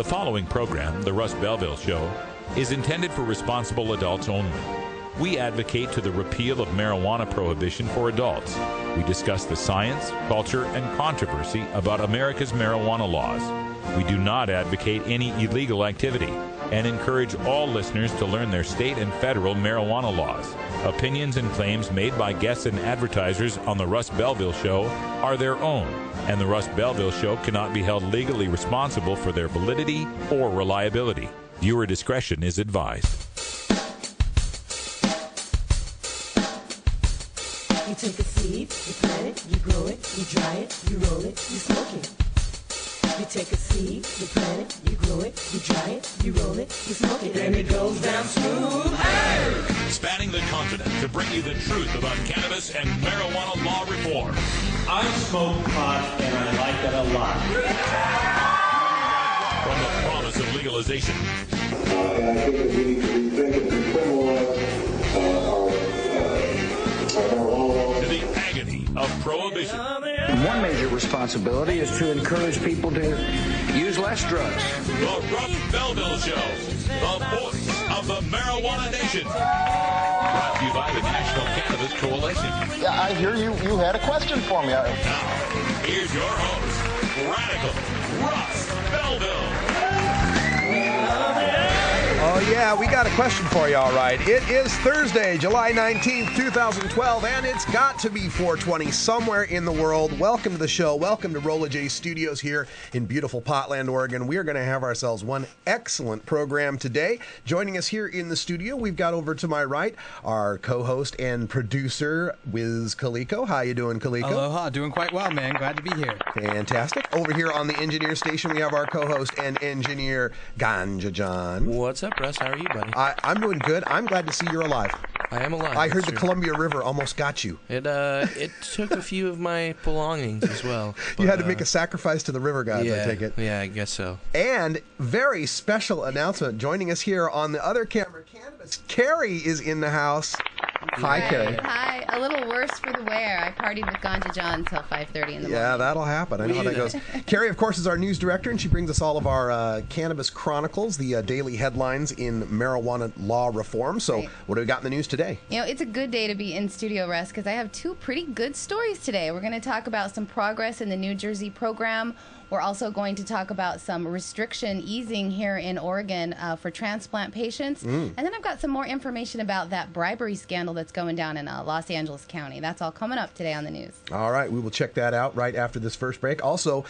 The following program, The Russ Belville Show, is intended for responsible adults only. We advocate to the repeal of marijuana prohibition for adults. We discuss the science, culture, and controversy about America's marijuana laws. We do not advocate any illegal activity and encourage all listeners to learn their state and federal marijuana laws. Opinions and claims made by guests and advertisers on The Russ Belville Show are their own, and The Russ Belville Show cannot be held legally responsible for their validity or reliability. Viewer discretion is advised. You take a seed, you plant it, you grow it, you dry it, you roll it, you smoke it. You take a seed, you plant it, you grow it, you dry it, you roll it, you smoke it. Then it goes down smooth. Hey! Spanning the continent to bring you the truth about cannabis and marijuana law reform. I smoke pot and I like it a lot. From the promise of legalization. And I think that we need to rethink and decriminalize our marijuana laws. To the agony of prohibition. One major responsibility is to encourage people to use less drugs. The Russ Belville Show, the voice of the marijuana nation. Brought to you by the National Cannabis Coalition. Yeah, I hear you had a question for me. Now, here's your host, Radical Russ Belville. Oh, yeah, we got a question for you, all right. It is Thursday, July 19th, 2012, and it's got to be 420 somewhere in the world. Welcome to the show. Welcome to Rolla J Studios here in beautiful Portland, Oregon. We are going to have ourselves one excellent program today. Joining us here in the studio, we've got over to my right our co-host and producer, Wiz Kaliko. How you doing, Kaliko? Aloha. Doing quite well, man. Glad to be here. Fantastic. Over here on the engineer station, we have our co-host and engineer, Ganja John. What's up, Russ? How are you, buddy? I'm doing good. I'm glad to see you're alive. I am alive. I heard the true. Columbia River almost got you. It took a few of my belongings as well. You had to make a sacrifice to the river gods, yeah, I take it. Yeah, I guess so. And very special announcement. Joining us here on the other camera, Cannabis, Carrie is in the house. Hi, Carrie. Hi. A little worse for the wear. I partied with Ganja John until 5:30 in the morning. Yeah, that'll happen. I know how that goes. Carrie, of course, is our news director, and she brings us all of our Cannabis Chronicles, the daily headlines in marijuana law reform. So what do we got in the news today? You know, it's a good day to be in studio, Russ, because I have two pretty good stories today. We're going to talk about some progress in the New Jersey program. We're also going to talk about some restriction easing here in Oregon for transplant patients. And then I've got some more information about that bribery scandal that's going down in Los Angeles County. That's all coming up today on the news. All right. We will check that out right after this first break. Also,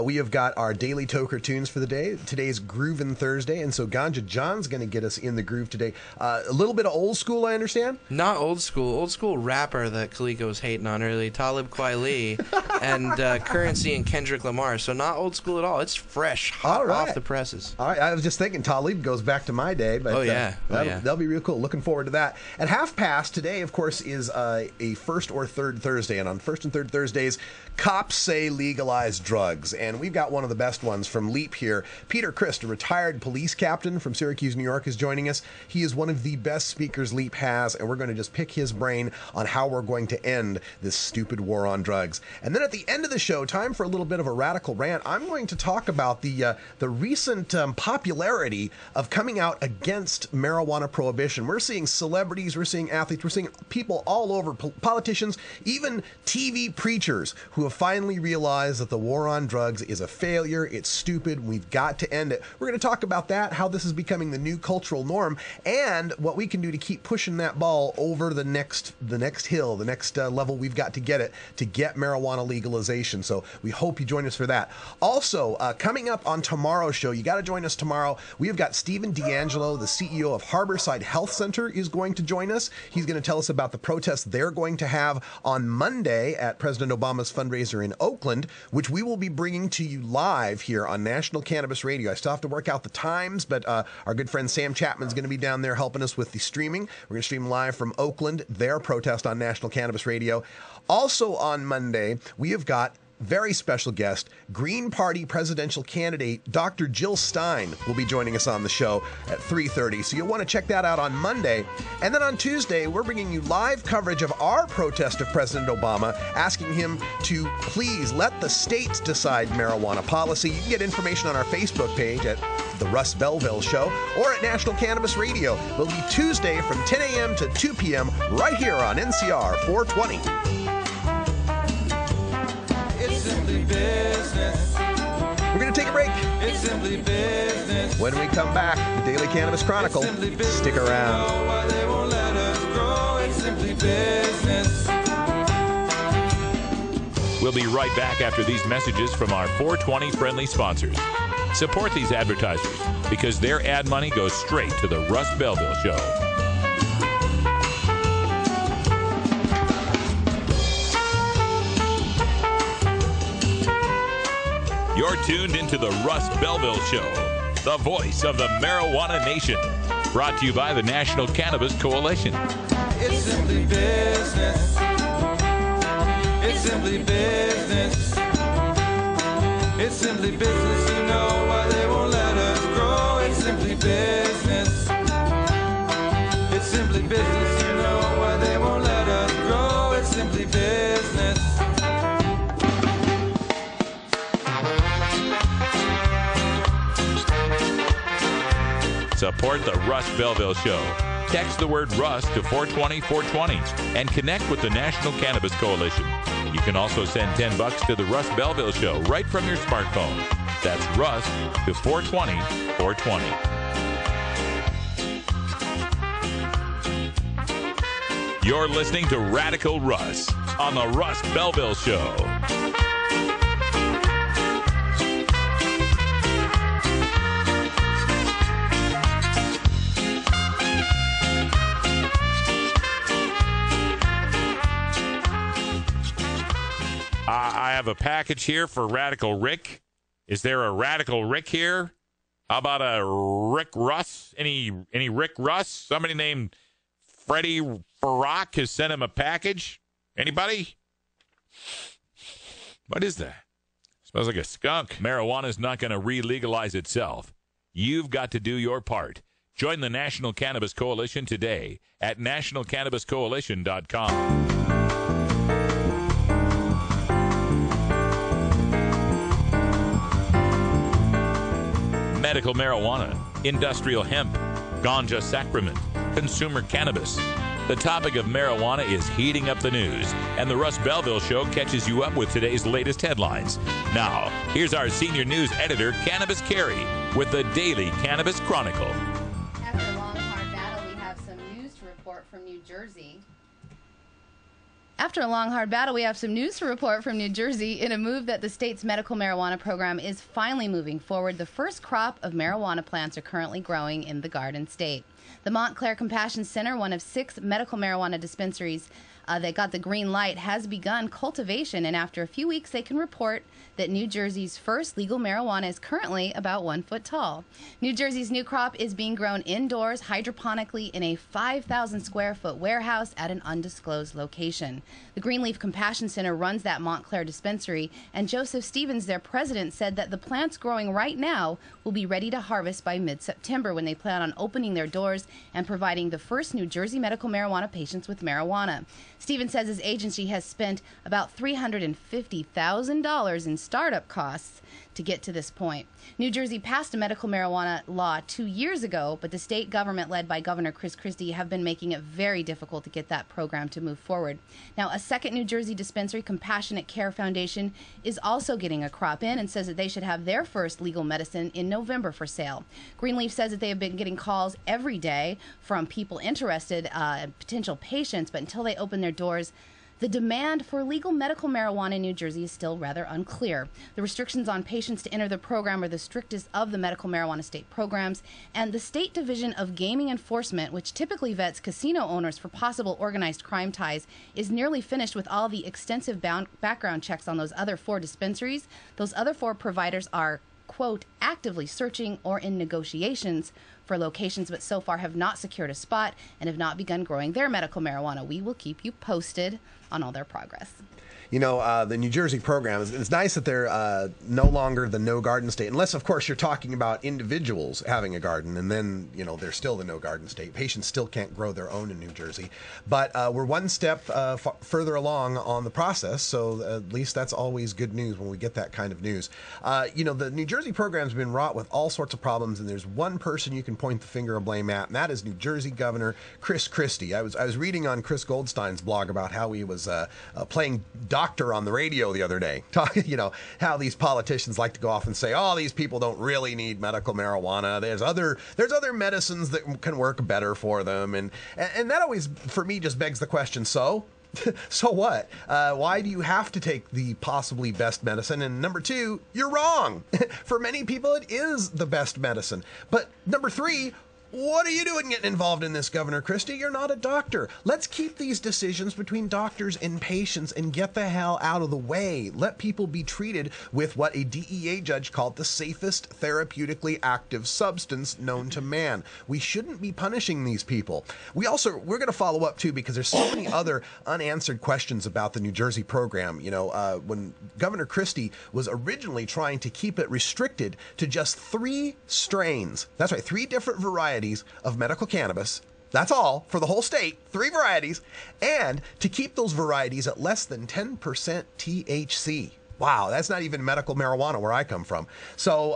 we have got our daily Toker tunes for the day. Today's Groovin' Thursday. And so Ganja John's going to get us in the groove today. A little bit of old school, I understand? Not old school. Old school rapper that Kaliko was hating on earlier, Talib Kweli, and Currency and Kendrick Lamar. So not old school at all. It's fresh, hot off the presses. All right. I was just thinking Talib goes back to my day. But, that'll be real cool. Looking forward to that. At half past today, of course, is a first or third Thursday. And on first and third Thursdays, cops say legalize drugs. And we've got one of the best ones from LEAP here. Peter Christ, a retired police captain from Syracuse, New York, is joining us. He is one of the best speakers LEAP has, and we're going to just pick his brain on how we're going to end this stupid war on drugs. And then at the end of the show, time for a little bit of a radical rant. I'm going to talk about the recent popularity of coming out against marijuana prohibition. We're seeing celebrities, we're seeing athletes, we're seeing people all over, politicians, even TV preachers who have finally realized that the war on drugs is a failure. It's stupid. We've got to end it. We're going to talk about that, how this is becoming the new cultural norm, and what we can do to keep pushing that ball over the next hill, the next level we've got to get it to get marijuana legalization. So we hope you join us for that. Also, coming up on tomorrow's show, you got to join us tomorrow. We have got Stephen D'Angelo, the CEO of Harborside Health Center, is going to join us. He's going to tell us about the protests they're going to have on Monday at President Obama's fundraiser in Oakland, which we will be bringing to you live here on National Cannabis Radio. I still have to work out the times, but our good friend Sam Chapman's going to be down there helping us with the streaming. We're going to stream live from Oakland, their protest on National Cannabis Radio. Also on Monday, we have got very special guest, Green Party presidential candidate Dr. Jill Stein will be joining us on the show at 3:30. So you'll want to check that out on Monday. And then on Tuesday, we're bringing you live coverage of our protest of President Obama, asking him to please let the states decide marijuana policy. You can get information on our Facebook page at The Russ Belville Show or at National Cannabis Radio. We'll be Tuesday from 10 a.m. to 2 p.m. right here on NCR 420. It's simply business. We're going to take a break. It's simply business. When we come back, the Daily Cannabis Chronicle. Stick around. Why they won't let us grow. It's simply business. We'll be right back after these messages from our 420 friendly sponsors. Support these advertisers because their ad money goes straight to the Russ Belville Show. You're tuned into the Russ Belville Show, the voice of the marijuana nation. Brought to you by the National Cannabis Coalition. It's simply business. It's simply business. It's simply business. You know why they won't let us grow. It's simply business. It's simply business. You know why they won't let us grow. It's simply business. Support the Russ Belville Show. Text the word Russ to 420-420 and connect with the National Cannabis Coalition. You can also send $10 to the Russ Belville Show right from your smartphone. That's Russ to 420-420. You're listening to Radical Russ on the Russ Belville Show. I have a package here for Radical Rick. Is there a Radical Rick here? How about a Rick Russ? Any Rick Russ? Somebody named Freddie Farrock has sent him a package. Anybody? What is that? Smells like a skunk. Marijuana is not going to re-legalize itself. You've got to do your part. Join the National Cannabis Coalition today at nationalcannabiscoalition.com. Medical marijuana, industrial hemp, ganja sacrament, consumer cannabis. The topic of marijuana is heating up the news, and the Russ Belville Show catches you up with today's latest headlines. Now, here's our senior news editor, Cannabis Carey, with the Daily Cannabis Chronicle. After a long, hard battle, we have some news to report from New Jersey. After a long, hard battle, we have some news to report from New Jersey. In a move that the state's medical marijuana program is finally moving forward, the first crop of marijuana plants are currently growing in the Garden State. The Montclair Compassion Center, one of 6 medical marijuana dispensaries that got the green light, has begun cultivation, and after a few weeks, they can report that New Jersey's first legal marijuana is currently about 1 foot tall. New Jersey's new crop is being grown indoors hydroponically in a 5,000 square foot warehouse at an undisclosed location. The Greenleaf Compassion Center runs that Montclair dispensary, and Joseph Stevens, their president, said that the plants growing right now will be ready to harvest by mid-September, when they plan on opening their doors and providing the first New Jersey medical marijuana patients with marijuana. Stevens says his agency has spent about $350,000 in startup costs to get to this point. New Jersey passed a medical marijuana law 2 years ago, but the state government, led by Governor Chris Christie, have been making it very difficult to get that program to move forward. Now, a second New Jersey dispensary, Compassionate Care Foundation, is also getting a crop in and says that they should have their first legal medicine in November for sale. Greenleaf says that they have been getting calls every day from people interested, potential patients, but until they open their doors, the demand for legal medical marijuana in New Jersey is still rather unclear. The restrictions on patients to enter the program are the strictest of the medical marijuana state programs, and the State Division of Gaming Enforcement, which typically vets casino owners for possible organized crime ties, is nearly finished with all the extensive background checks on those other 4 dispensaries. Those other 4 providers are, quote, actively searching or in negotiations for locations, but so far have not secured a spot and have not begun growing their medical marijuana. We will keep you posted on all their progress. The New Jersey program, it's nice that they're no longer the no garden state, unless, of course, you're talking about individuals having a garden, and then, they're still the no garden state. Patients still can't grow their own in New Jersey. But we're one step further along on the process, so at least that's always good news when we get that kind of news. The New Jersey program's been wrought with all sorts of problems, and there's one person you can point the finger of blame at, and that is New Jersey Governor Chris Christie. I was reading on Chris Goldstein's blog about how he was playing doctor on the radio the other day. How these politicians like to go off and say, oh, these people don't really need medical marijuana. There's other medicines that can work better for them. And that always, for me, just begs the question, so what? Why do you have to take the possibly best medicine? And number two, you're wrong. For many people, it is the best medicine. But number three, what are you doing getting involved in this, Governor Christie? You're not a doctor. Let's keep these decisions between doctors and patients and get the hell out of the way. Let people be treated with what a DEA judge called the safest therapeutically active substance known to man. We shouldn't be punishing these people. We're going to follow up, too, because there's so many other unanswered questions about the New Jersey program. When Governor Christie was originally trying to keep it restricted to just 3 strains, that's right, 3 different varieties of medical cannabis. That's all for the whole state, 3 varieties, and to keep those varieties at less than 10% THC. Wow, that's not even medical marijuana where I come from. So,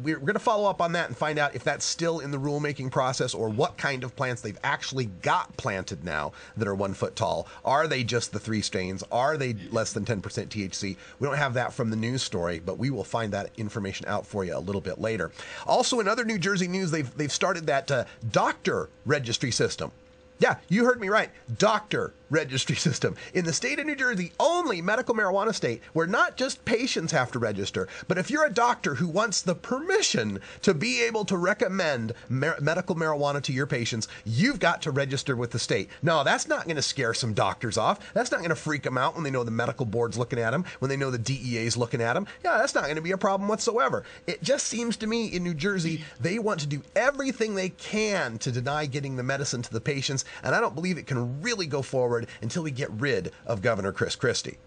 we're going to follow up on that and find out if that's still in the rulemaking process or what kind of plants they've actually got planted now that are 1 foot tall. Are they just the 3 strains? Are they less than 10% THC? We don't have that from the news story, but we will find that information out for you a little bit later. Also, in other New Jersey news, they've started that doctor registry system. Yeah, you heard me right. Doctor registry system. In the state of New Jersey, only medical marijuana state, where not just patients have to register, but if you're a doctor who wants the permission to be able to recommend medical marijuana to your patients, you've got to register with the state. No, that's not going to scare some doctors off. That's not going to freak them out when they know the medical board's looking at them, when they know the DEA's looking at them. Yeah, that's not going to be a problem whatsoever. It just seems to me in New Jersey, they want to do everything they can to deny getting the medicine to the patients, and I don't believe it can really go forward until we get rid of Governor Chris Christie.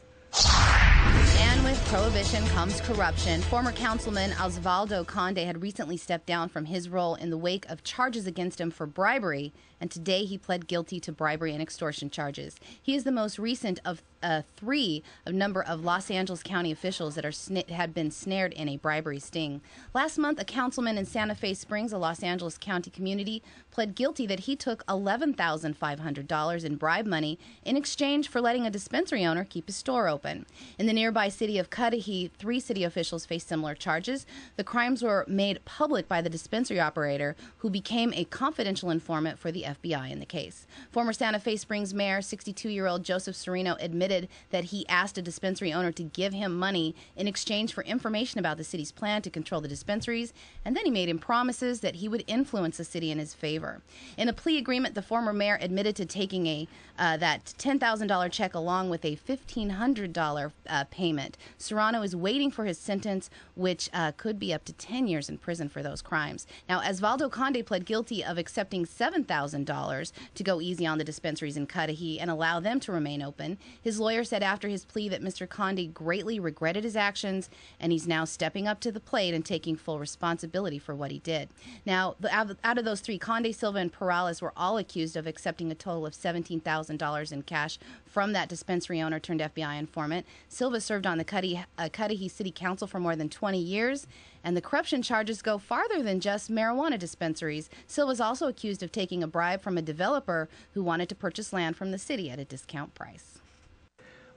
And with prohibition comes corruption. Former councilman Osvaldo Conde had recently stepped down from his role in the wake of charges against him for bribery, and today he pled guilty to bribery and extortion charges. He is the most recent of 3 of number of Los Angeles County officials that had been snared in a bribery sting. Last month, a councilman in Santa Fe Springs, a Los Angeles County community, pled guilty that he took $11,500 in bribe money in exchange for letting a dispensary owner keep his store open. In the nearby city of Cudahy, 3 city officials faced similar charges. The crimes were made public by the dispensary operator, who became a confidential informant for the FBI in the case. Former Santa Fe Springs Mayor, 62-year-old Joseph Serino, admitted that he asked a dispensary owner to give him money in exchange for information about the city's plan to control the dispensaries, and then he made him promises that he would influence the city in his favor. In a plea agreement, the former mayor admitted to taking that $10,000 check along with a $1,500 payment. Serrano is waiting for his sentence, which could be up to 10 years in prison for those crimes. Now, Osvaldo Conde pled guilty of accepting $7,000 to go easy on the dispensaries in Cudahy and allow them to remain open. His lawyer said after his plea that Mr. Conde greatly regretted his actions, and he's now stepping up to the plate and taking full responsibility for what he did. Now, out of those 3, Conde, Silva, and Perales were all accused of accepting a total of $17,000 in cash from that dispensary owner turned FBI informant. Silva served on the Cudahy City Council for more than 20 years, and the corruption charges go farther than just marijuana dispensaries. Silva's also accused of taking a bribe from a developer who wanted to purchase land from the city at a discount price.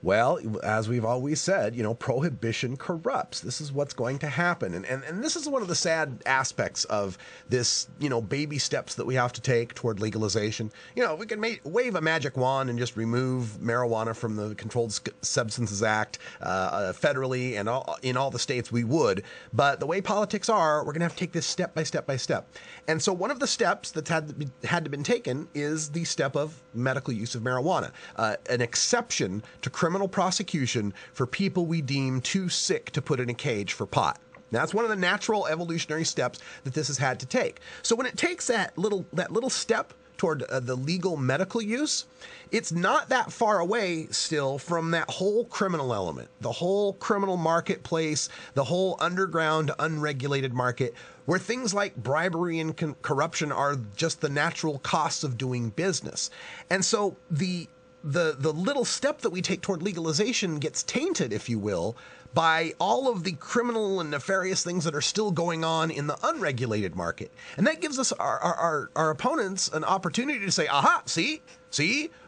Well, as we've always said, prohibition corrupts. This is what's going to happen. And this is one of the sad aspects of this, baby steps that we have to take toward legalization. We can wave a magic wand and just remove marijuana from the Controlled Substances Act federally, and in all the states we would. But the way politics are, we're going to have to take this step by step by step. And so one of the steps that's had to been taken is the step of medical use of marijuana, an exception to criminal prosecution for people we deem too sick to put in a cage for pot. Now, that's one of the natural evolutionary steps that this has had to take. So when it takes that little step toward the legal medical use, it's not that far away still from that whole criminal element, the whole criminal marketplace, the whole underground, unregulated market, where things like bribery and corruption are just the natural costs of doing business. And so the little step that we take toward legalization gets tainted, if you will, by all of the criminal and nefarious things that are still going on in the unregulated market. And that gives us our opponents an opportunity to say, aha, see,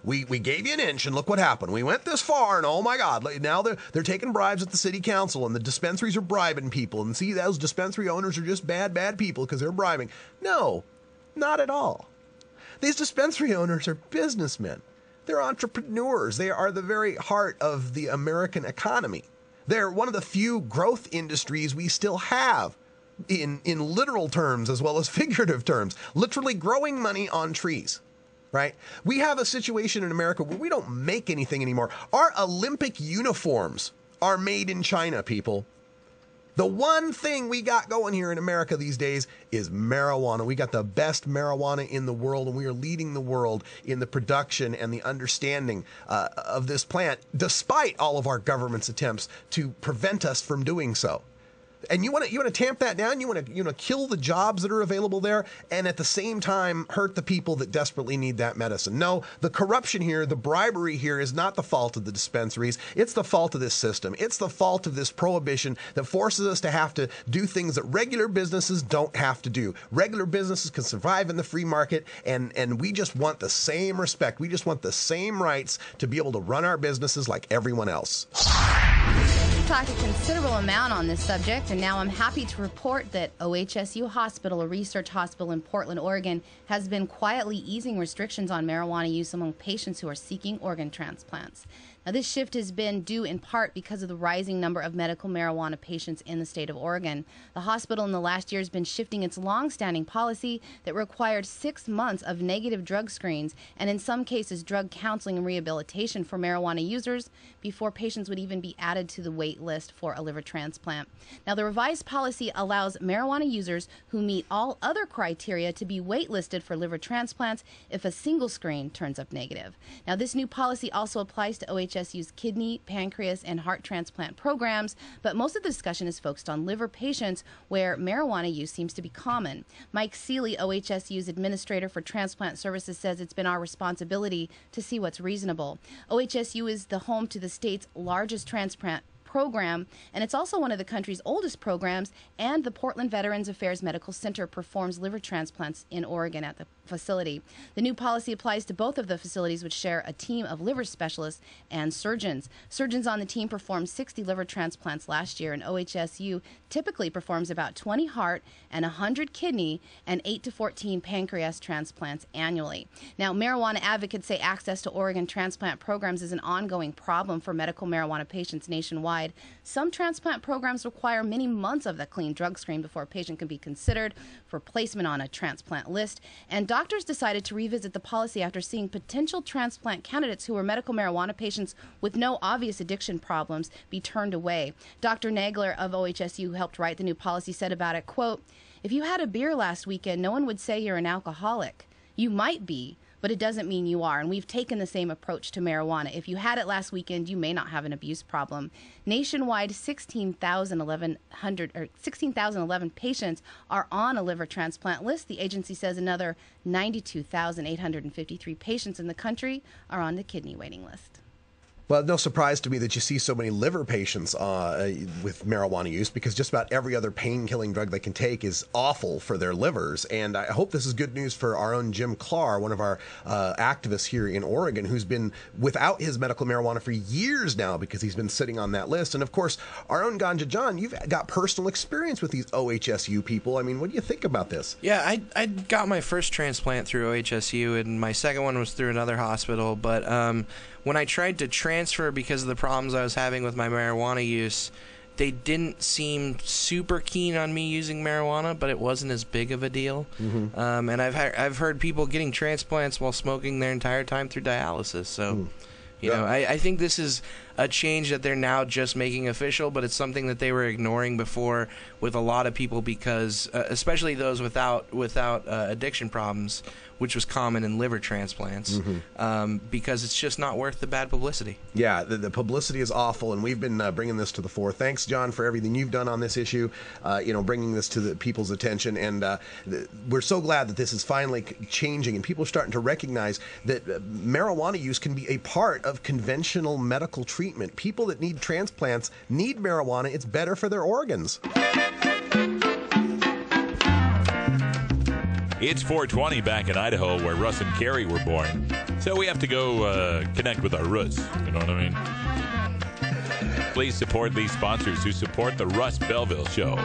we gave you an inch and look what happened. We went this far and oh my God, now they're taking bribes at the city council and the dispensaries are bribing people. And see, those dispensary owners are just bad people because they're bribing. No, not at all. These dispensary owners are businessmen. They're entrepreneurs. They are the very heart of the American economy. They're one of the few growth industries we still have in literal terms as well as figurative terms, literally growing money on trees, right? We have a situation in America where we don't make anything anymore. Our Olympic uniforms are made in China, people. The one thing we got going here in America these days is marijuana. We got the best marijuana in the world, and we are leading the world in the production and the understanding of this plant, despite all of our government's attempts to prevent us from doing so. And you want to tamp that down. You want to kill the jobs that are available there, and at the same time hurt the people that desperately need that medicine. No, the corruption here, the bribery here, is not the fault of the dispensaries. It's the fault of this system. It's the fault of this prohibition that forces us to have to do things that regular businesses don't have to do. Regular businesses can survive in the free market, and we just want the same respect. We just want the same rights to be able to run our businesses like everyone else. We've talked a considerable amount on this subject, and now I'm happy to report that OHSU Hospital, a research hospital in Portland, Oregon, has been quietly easing restrictions on marijuana use among patients who are seeking organ transplants. Now, this shift has been due in part because of the rising number of medical marijuana patients in the state of Oregon. The hospital in the last year has been shifting its long-standing policy that required 6 months of negative drug screens and in some cases drug counseling and rehabilitation for marijuana users before patients would even be added to the wait list for a liver transplant. Now, the revised policy allows marijuana users who meet all other criteria to be waitlisted for liver transplants if a single screen turns up negative. Now, this new policy also applies to OHSU's kidney, pancreas, and heart transplant programs, but most of the discussion is focused on liver patients where marijuana use seems to be common. Mike Seeley, OHSU's administrator for transplant services, says it's been our responsibility to see what's reasonable. OHSU is the home to the state's largest transplant program, and it's also one of the country's oldest programs, and the Portland Veterans Affairs Medical Center performs liver transplants in Oregon at the facility. The new policy applies to both of the facilities, which share a team of liver specialists and surgeons. Surgeons on the team performed 60 liver transplants last year, and OHSU typically performs about 20 heart and 100 kidney and 8 to 14 pancreas transplants annually. Now, marijuana advocates say access to Oregon transplant programs is an ongoing problem for medical marijuana patients nationwide. Some transplant programs require many months of the clean drug screen before a patient can be considered for placement on a transplant list, and doctors decided to revisit the policy after seeing potential transplant candidates who were medical marijuana patients with no obvious addiction problems be turned away. Dr. Nagler of OHSU, who helped write the new policy, said about it, quote, "If you had a beer last weekend, no one would say you're an alcoholic. You might be, but it doesn't mean you are, and we've taken the same approach to marijuana. If you had it last weekend, you may not have an abuse problem." Nationwide, 16,011 patients are on a liver transplant list. The agency says another 92,853 patients in the country are on the kidney waiting list. Well, no surprise to me that you see so many liver patients with marijuana use, because just about every other pain-killing drug they can take is awful for their livers. And I hope this is good news for our own Jim Clark, one of our activists here in Oregon, who's been without his medical marijuana for years now because he's been sitting on that list. And of course, our own Ganja John, you've got personal experience with these OHSU people. I mean, what do you think about this? Yeah, I got my first transplant through OHSU, and my second one was through another hospital. But when I tried to transfer because of the problems I was having with my marijuana use, they didn't seem super keen on me using marijuana, but it wasn't as big of a deal. Mm-hmm. And I've heard people getting transplants while smoking their entire time through dialysis. So, you know, I think this is a change that they're now just making official, but it's something that they were ignoring before with a lot of people because, especially those without addiction problems, which was common in liver transplants, because it's just not worth the bad publicity. Yeah, the publicity is awful, and we've been bringing this to the fore. Thanks, John, for everything you've done on this issue, bringing this to the people's attention, and we're so glad that this is finally changing, and people are starting to recognize that marijuana use can be a part of conventional medical treatment. People that need transplants need marijuana. It's better for their organs. It's 420 back in Idaho, where Russ and Carrie were born. So we have to go connect with our Russ. You know what I mean? Please support these sponsors who support the Russ Belville Show.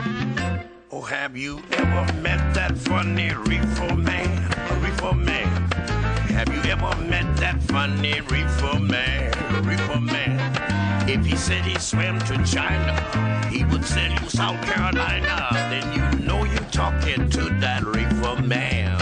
Oh, have you ever met that funny reefer man? A reefer man. Have you ever met that funny reefer man? A reefer man. If he said he swam to China, he would sell you South Carolina. Then you know you're talking to that reefer man.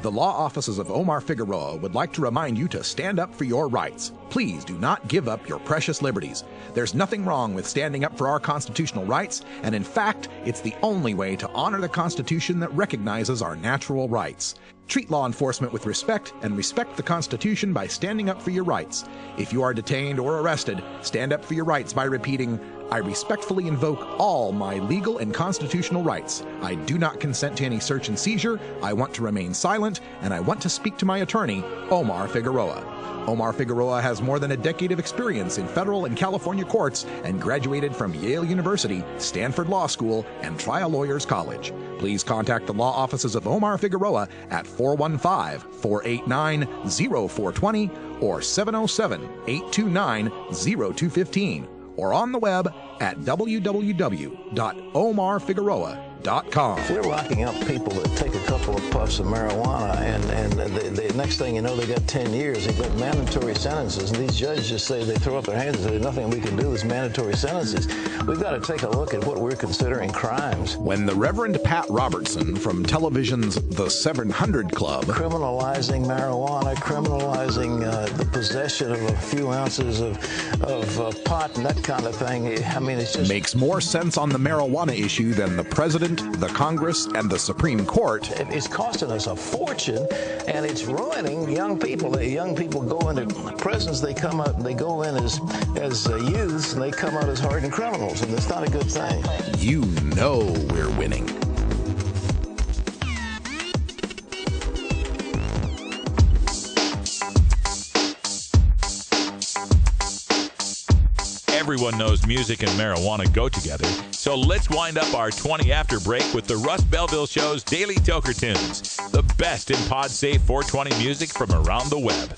The law offices of Omar Figueroa would like to remind you to stand up for your rights. Please do not give up your precious liberties. There's nothing wrong with standing up for our constitutional rights, and in fact, it's the only way to honor the Constitution that recognizes our natural rights. Treat law enforcement with respect and respect the Constitution by standing up for your rights. If you are detained or arrested, stand up for your rights by repeating, "I respectfully invoke all my legal and constitutional rights. I do not consent to any search and seizure. I want to remain silent, and I want to speak to my attorney, Omar Figueroa." Omar Figueroa has more than a decade of experience in federal and California courts and graduated from Yale University, Stanford Law School, and Trial Lawyers College. Please contact the law offices of Omar Figueroa at 415-489-0420 or 707-829-0215 or on the web at www.omarfigueroa.com. If we're locking up people that take a couple of puffs of marijuana and the next thing you know they got 10 years, they've got mandatory sentences, and these judges just say, they throw up their hands and say, there's nothing we can do, it's mandatory sentences. We've got to take a look at what we're considering crimes. When the Reverend Pat Robertson from television's The 700 Club criminalizing marijuana, criminalizing the possession of a few ounces of pot and that kind of thing, I mean, it's just makes more sense on the marijuana issue than the president, the Congress, and the Supreme Court. It's costing us a fortune, and it's ruining young people. The young people go into prisons, they come out, they go in as youths, and they come out as hardened criminals, and it's not a good thing. You know we're winning. Everyone knows music and marijuana go together, so let's wind up our 20 after break with the Russ Belville Show's Daily Toker Tunes, the best in pod-safe 420 music from around the web.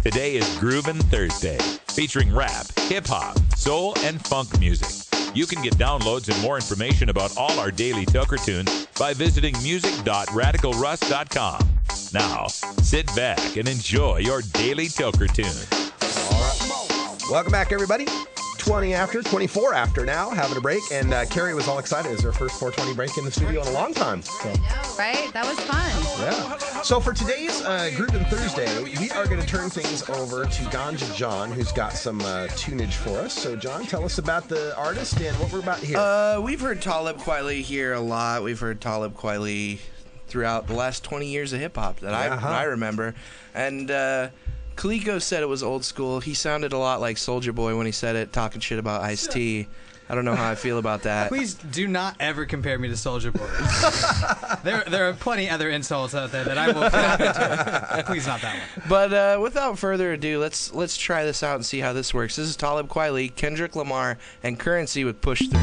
Today is Groovin' Thursday, featuring rap, hip-hop, soul, and funk music. You can get downloads and more information about all our Daily Toker Tunes by visiting music.radicalruss.com. Now, sit back and enjoy your Daily Toker Tune. All right. Welcome back, everybody. 20 after, 24 after now, having a break, and Carrie was all excited. It was her first 420 break in the studio in a long time. So. I know, right? That was fun. Yeah. So for today's Groovin' Thursday, we are going to turn things over to Ganja John, who's got some tunage for us. So, John, tell us about the artist and what we're about here. We've heard Talib Kweli here a lot. We've heard Talib Kweli throughout the last 20 years of hip-hop that I remember. And Kaliko said it was old school. He sounded a lot like Soulja Boy when he said it, talking shit about Ice-T. I don't know how I feel about that. Please do not ever compare me to Soulja Boy. there are plenty other insults out there that I will clap into. Please not that one. But without further ado, let's try this out and see how this works. This is Talib Kweli, Kendrick Lamar, and Currency with Push Through.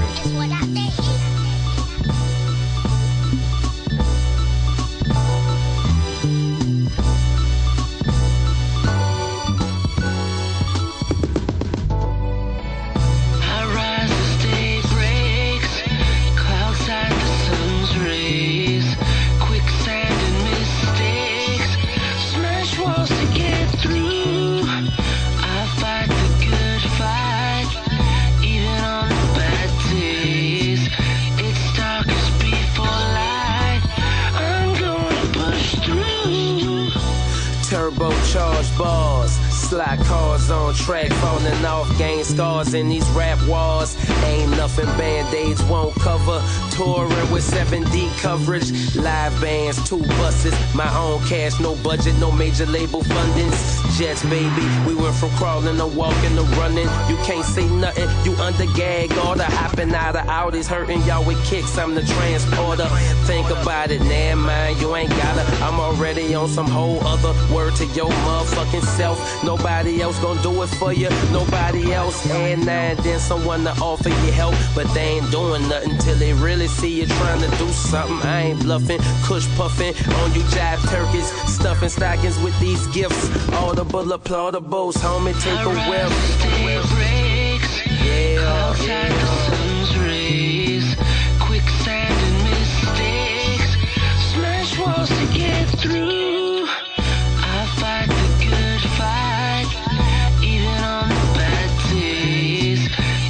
Slide cars on track, falling off, gain scars in these rap wars. Ain't nothing band-aids won't cover. Touring with 7D coverage. Live bands, 2 buses. My own cash, no budget, no major label fundings. Jets, baby, we went from crawling to walking to running. You can't say nothing, you under gag order. Hopping out of Audis, hurting y'all with kicks, I'm the transporter. Think about it, nah, man, you ain't gotta. I'm already on some whole other word to your motherfucking self. Nobody else gonna do it for you, nobody else. And now and then someone to offer you help, but they ain't doing nothing till they really see you trying to do something. I ain't bluffing, kush puffing on you jive turkeys, stuffing stockings with these gifts. All the bullet plaudables, homie, take a whiff. Yeah. Quicksand and mistakes, smash walls to get through. I fight the good fight, even on the bad days.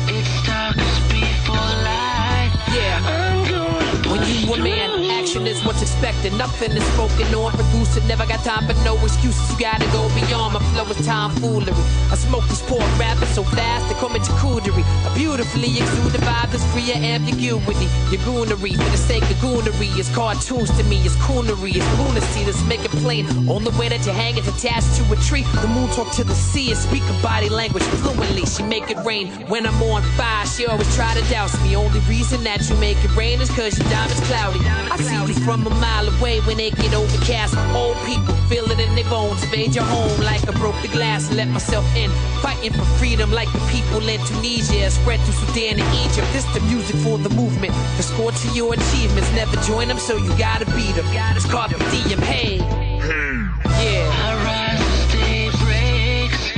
It's darkest before light. Yeah, I'm gonna when you a man, action is what's expected. Nothing is spoken or produced. Never got time for no excuses. You gotta go beyond. My flow is tomfoolery. I smoke these pork rappers so fast they call me charcuterie. I beautifully exude the vibe that's free of ambiguity. Your goonery for the sake of goonery is cartoons to me. It's coonery, it's lunacy. Let's make it plain. On the way that you hang is attached to a tree. The moon talk to the sea and speak a body language fluently. She make it rain when I'm on fire. She always try to douse me. Only reason that you make it rain is cause your diamond's cloudy. I see you from a mile away when they get overcast. Old people feel it in their bones. Invade your home like I broke the glass and let myself in. Fighting for freedom like the people in Tunisia. Spread through Sudan and Egypt. This the music for the movement. The score to your achievements. Never join them, so you gotta beat them. It's carpe diem, hey. Yeah. I rise as day breaks,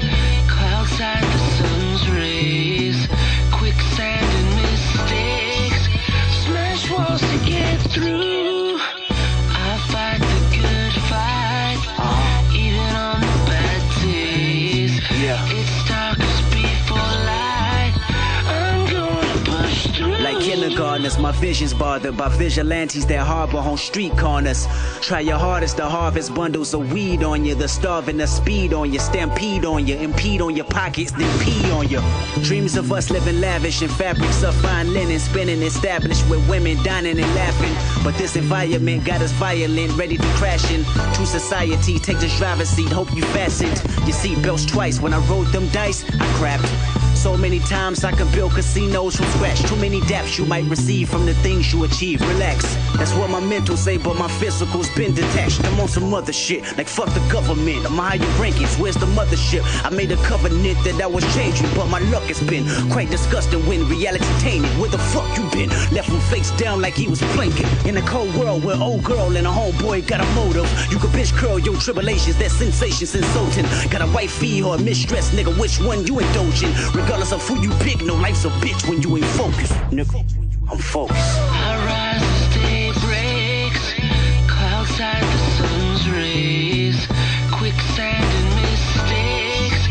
clouds hide the sun's rays. Quicksand and mistakes, smash walls to get through. I fight the good fight, even on the bad days. It's darkest before light. I'm gonna push through. Like kindergartners, my vision's bothered by vigilantes that harbor on street corners. Try your hardest to harvest bundles of weed on you. The starving, the speed on you, stampede on you, impede on your pockets, then pee on you. Dreams of us living lavish in fabrics of fine linen, spinning established with women dining and laughing. But this environment got us violent, ready to crash in. True society, take this driver's seat, hope you fastened your seatbelts twice. When I rolled them dice, I crapped. So many times I could build casinos from scratch. Too many daps you might receive from the things you achieve. Relax, that's what my mental say, but my physical's been detached. I'm on some other shit, like fuck the government. I'm higher rankings, where's the mothership? I made a covenant that I was changing, but my luck has been quite disgusting when reality tainted. Where the fuck you been? Left him face down like he was planking. In a cold world where old girl and a homeboy got a motive. You could bitch curl your tribulations, that sensation's insulting. Got a wifey or a mistress, nigga, which one you indulging? Regardless of who you pick, no life's a bitch when you ain't focused. Nigga, I'm focused. I rise as day breaks, clouds hide the sun's rays. Quicksand and mistakes,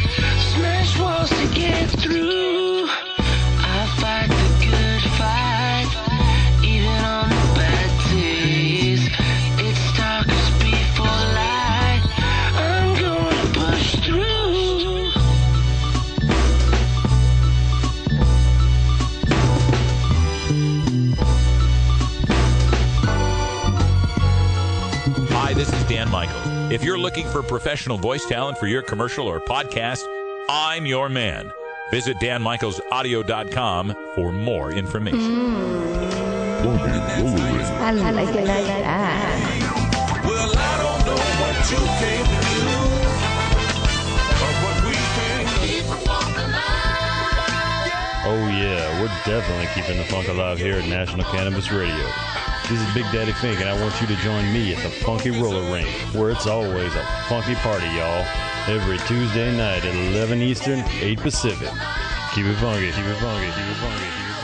smash walls to get through. I fight the good fight, even on the bad days. It's darkest before light. I'm gonna push through. Hi, this is Dan Michaels. If you're looking for professional voice talent for your commercial or podcast, I'm your man. Visit danmichaelsaudio.com for more information. I like it like that. Well, I don't know what you came to do, or what we came to do. Oh yeah, we're definitely keeping the funk alive here at National Cannabis Radio. This is Big Daddy Fink, and I want you to join me at the Funky Roller Rink, where it's always a funky party, y'all. Every Tuesday night at 11 Eastern, 8 Pacific. Keep it funky, keep it funky, keep it funky, keep it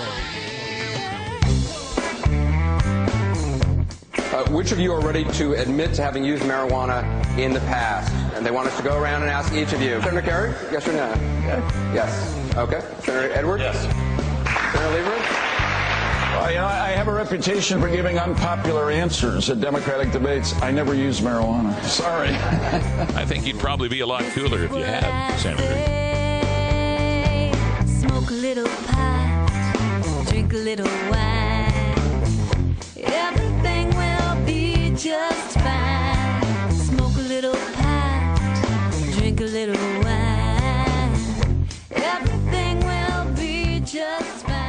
funky. Which of you are ready to admit to having used marijuana in the past? And they want us to go around and ask each of you. Senator Kerry, yes or no? Yes. Okay. Senator Edwards? Yes. Senator Lieber? I have a reputation for giving unpopular answers at Democratic debates. I never use marijuana. Sorry. I think you'd probably be a lot cooler if you had, Senator. Smoke a little pot, drink a little wine. Everything will be just fine. Smoke a little pot, drink a little wine. Everything will be just fine.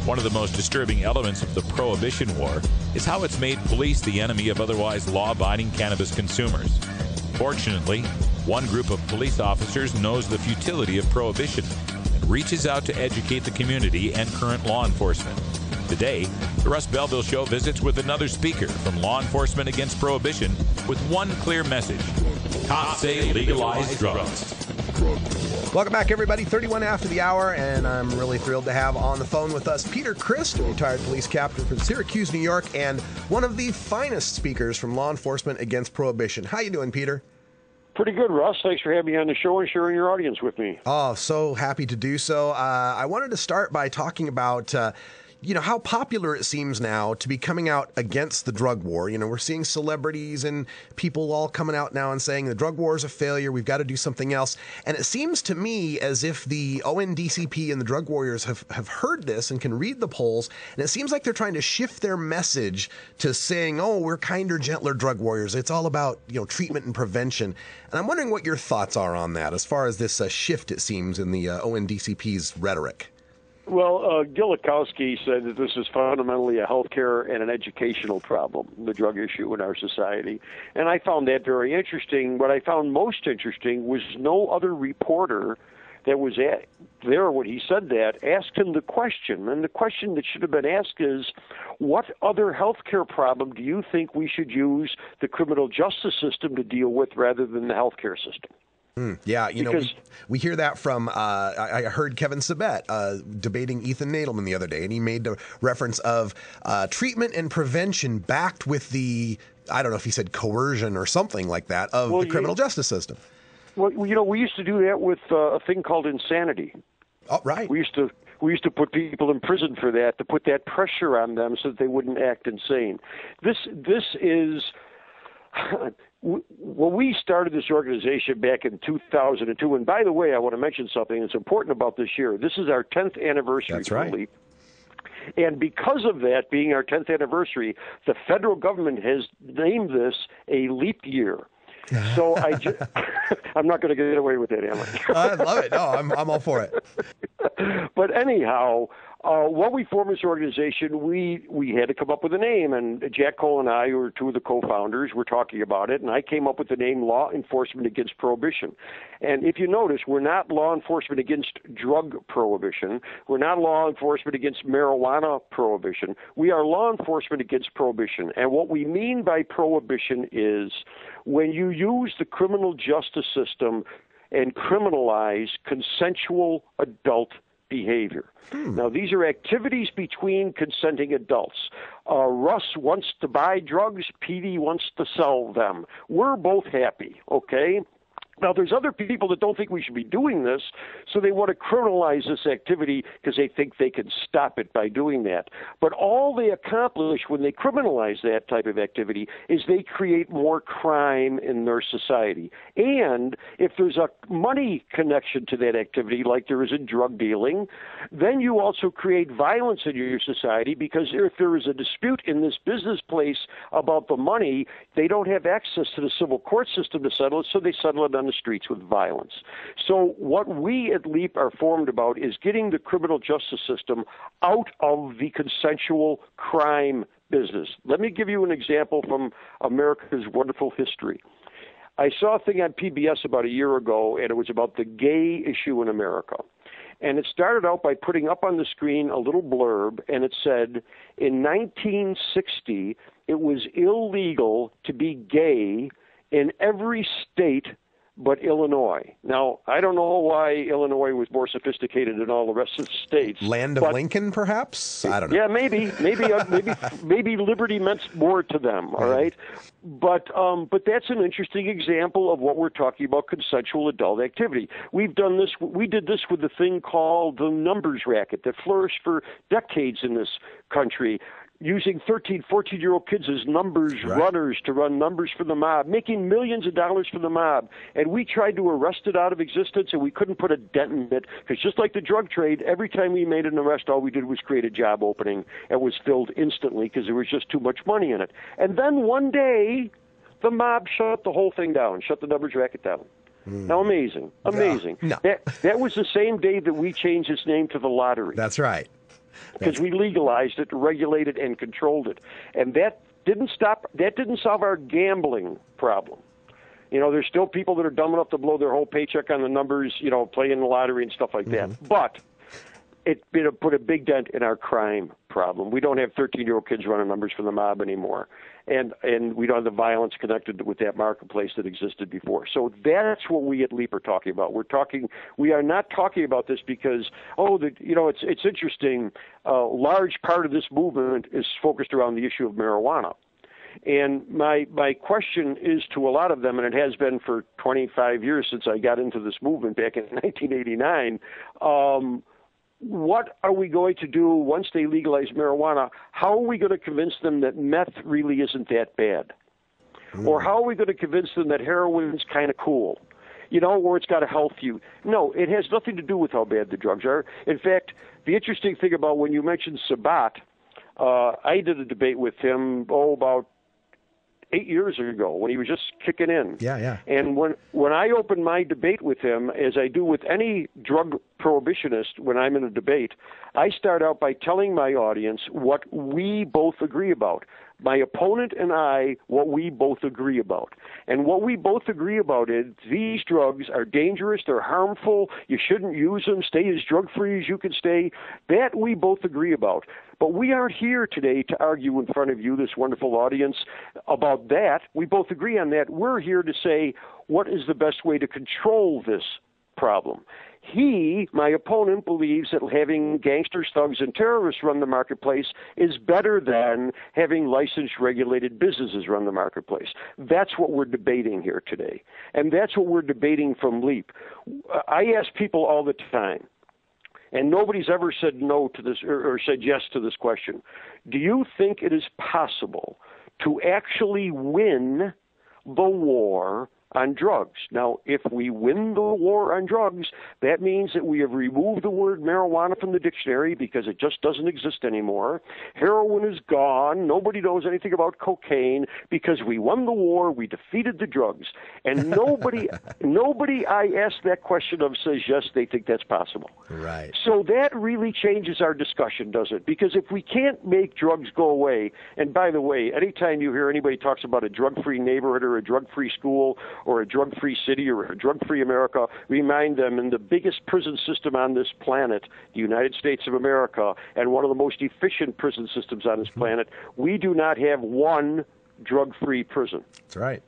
One of the most disturbing elements of the Prohibition War is how it's made police the enemy of otherwise law-abiding cannabis consumers. Fortunately, one group of police officers knows the futility of prohibition and reaches out to educate the community and current law enforcement. Today, the Russ Belville Show visits with another speaker from Law Enforcement Against Prohibition with one clear message. Cops say legalize drugs. Welcome back, everybody. 31 after the hour, and I'm really thrilled to have on the phone with us Peter Christ, a retired police captain from Syracuse, New York, and one of the finest speakers from Law Enforcement Against Prohibition. How you doing, Peter? Pretty good, Russ. Thanks for having me on the show and sharing your audience with me. Oh, so happy to do so. I wanted to start by talking about how popular it seems now to be coming out against the drug war. We're seeing celebrities and people all coming out now and saying the drug war is a failure. We've got to do something else. And it seems to me as if the ONDCP and the drug warriors have heard this and can read the polls. And it seems like they're trying to shift their message to saying, oh, we're kinder, gentler drug warriors. It's all about, treatment and prevention. And I'm wondering what your thoughts are on that as far as this shift, it seems, in the ONDCP's rhetoric. Well, Gilakowski said that this is fundamentally a healthcare and an educational problem, the drug issue in our society. And I found that very interesting. What I found most interesting was no other reporter that was there when he said that asked him the question. And the question that should have been asked is, what other healthcare problem do you think we should use the criminal justice system to deal with rather than the healthcare system? Yeah, we hear that from, I heard Kevin Sabet debating Ethan Nadelman the other day, and he made the reference of treatment and prevention backed with the, I don't know if he said coercion or something like that, of the criminal justice system. Well, we used to do that with a thing called insanity. Oh, right. We used to put people in prison for that, to put that pressure on them so that they wouldn't act insane. This is... When we started this organization back in 2002, and by the way, I want to mention something that's important about this year. This is our 10th anniversary. That's right. Leap. And because of that being our 10th anniversary, the federal government has named this a leap year. So I'm not going to get away with that, am I? I love it. No, I'm all for it. But anyhow, when we formed this organization, we had to come up with a name, and Jack Cole and I, who were two of the co-founders, were talking about it, and I came up with the name Law Enforcement Against Prohibition. And if you notice, we're not law enforcement against drug prohibition. We're not law enforcement against marijuana prohibition. We are law enforcement against prohibition. And what we mean by prohibition is when you use the criminal justice system and criminalize consensual adult behavior. Now, these are activities between consenting adults. Russ wants to buy drugs. Petey wants to sell them. We're both happy, okay? Now, there's other people that don't think we should be doing this, so they want to criminalize this activity because they think they can stop it by doing that. But all they accomplish when they criminalize that type of activity is they create more crime in their society. And if there's a money connection to that activity, like there is in drug dealing, then you also create violence in your society, because if there is a dispute in this business place about the money, they don't have access to the civil court system to settle it, so they settle it on the streets with violence. So what we at LEAP are formed about is getting the criminal justice system out of the consensual crime business. Let me give you an example from America's wonderful history. I saw a thing on PBS about a year ago, and it was about the gay issue in America. And it started out by putting up on the screen a little blurb, and it said, in 1960, it was illegal to be gay in every state but Illinois. Now, I don't know why Illinois was more sophisticated than all the rest of the states. Land of Lincoln, perhaps? I don't know. Yeah, maybe liberty meant more to them. All right, but that's an interesting example of what we're talking about: consensual adult activity. We did this with the thing called the numbers racket that flourished for decades in this country, using 13, 14-year-old kids as numbers runners to run numbers for the mob, making millions of dollars for the mob. And we tried to arrest it out of existence, and we couldn't put a dent in it, because just like the drug trade, every time we made an arrest, all we did was create a job opening, and was filled instantly because there was just too much money in it. And then one day, the mob shut the whole thing down, shut the numbers racket down. Now, amazing. No. That was the same day that we changed its name to the lottery. That's right. Because we legalized it, regulated, and controlled it. And that didn't solve our gambling problem. You know, there's still people that are dumb enough to blow their whole paycheck on the numbers, you know, playing the lottery and stuff like that. But it put a big dent in our crime problem. We don't have 13-year-old kids running numbers for the mob anymore. And we don't have the violence connected with that marketplace that existed before. So that's what we at LEAP are talking about. We are not talking about this because, it's interesting. A large part of this movement is focused around the issue of marijuana. And my question is to a lot of them, and it has been for 25 years since I got into this movement back in 1989, what are we going to do once they legalize marijuana? How are we going to convince them that meth really isn't that bad? Or how are we going to convince them that heroin's kind of cool? You know, or it's got a health use. No, it has nothing to do with how bad the drugs are. In fact, the interesting thing about when you mentioned Sabat, I did a debate with him, about 8 years ago when he was just kicking in. Yeah. And when I open my debate with him, as I do with any drug prohibitionist when I'm in a debate, I start out by telling my audience what we both agree about. My opponent and I, what we both agree about. And what we both agree about is these drugs are dangerous, they're harmful, you shouldn't use them, stay as drug-free as you can stay. That we both agree about. But we aren't here today to argue in front of you, this wonderful audience, about that. We both agree on that. We're here to say, what is the best way to control this problem? He, my opponent, believes that having gangsters, thugs, and terrorists run the marketplace is better than having licensed, regulated businesses run the marketplace. That's what we're debating here today. And that's what we're debating from LEAP. I ask people all the time, and nobody's ever said no to this or said yes to this question. Do you think it is possible to actually win the war on drugs? Now, if we win the war on drugs, that means that we have removed the word marijuana from the dictionary because it just doesn't exist anymore. Heroin is gone. Nobody knows anything about cocaine because we won the war. We defeated the drugs. And nobody I ask that question of says, yes, they think that's possible. Right. So that really changes our discussion, does it? Because if we can't make drugs go away, and by the way, anytime you hear anybody talks about a drug-free neighborhood or a drug-free school or a drug-free city or a drug-free America, remind them in the biggest prison system on this planet, the United States of America, and one of the most efficient prison systems on this planet, we do not have one drug-free prison. That's right.